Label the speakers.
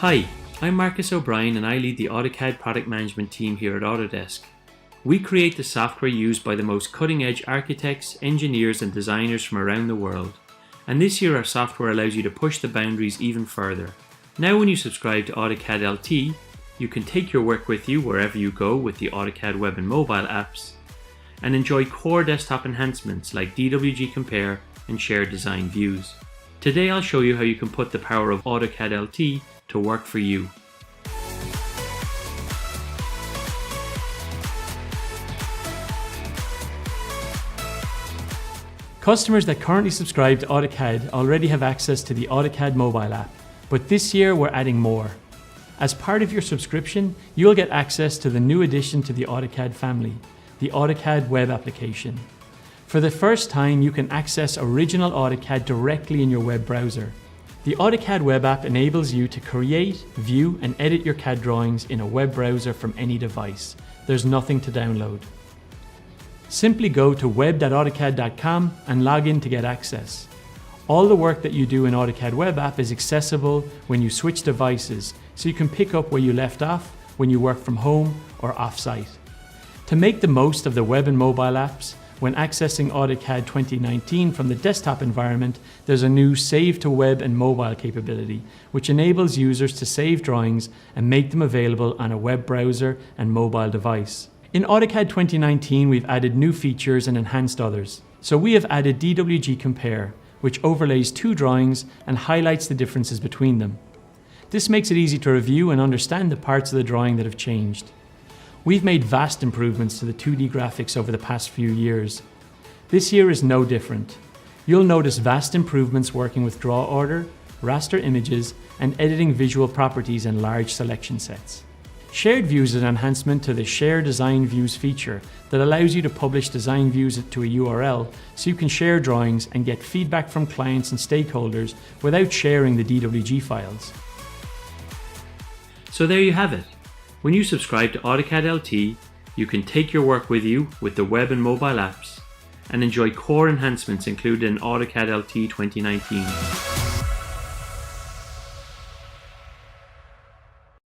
Speaker 1: Hi, I'm Marcus O'Brien and I lead the AutoCAD product management team here at Autodesk. We create the software used by the most cutting-edge architects, engineers and designers from around the world. And this year our software allows you to push the boundaries even further. Now when you subscribe to AutoCAD LT, you can take your work with you wherever you go with the AutoCAD web and mobile apps, and enjoy core desktop enhancements like DWG Compare and shared design views. Today I'll show you how you can put the power of AutoCAD LT to work for you.
Speaker 2: Customers that currently subscribe to AutoCAD already have access to the AutoCAD mobile app, but this year we're adding more. As part of your subscription, you'll get access to the new addition to the AutoCAD family, the AutoCAD web application. For the first time, you can access original AutoCAD directly in your web browser. The AutoCAD web app enables you to create, view, and edit your CAD drawings in a web browser from any device. There's nothing to download. Simply go to web.autocad.com and log in to get access. All the work that you do in AutoCAD web app is accessible when you switch devices, so you can pick up where you left off when you work from home or off-site. To make the most of the web and mobile apps, when accessing AutoCAD 2019 from the desktop environment, there's a new Save to Web and Mobile capability, which enables users to save drawings and make them available on a web browser and mobile device. In AutoCAD 2019, we've added new features and enhanced others. So we have added DWG Compare, which overlays two drawings and highlights the differences between them. This makes it easy to review and understand the parts of the drawing that have changed. We've made vast improvements to the 2D graphics over the past few years. This year is no different. You'll notice vast improvements working with draw order, raster images, and editing visual properties in large selection sets. Shared Views is an enhancement to the Share Design Views feature that allows you to publish design views to a URL so you can share drawings and get feedback from clients and stakeholders without sharing the DWG files.
Speaker 1: So there you have it. When you subscribe to AutoCAD LT, you can take your work with you with the web and mobile apps and enjoy core enhancements included in AutoCAD LT 2019.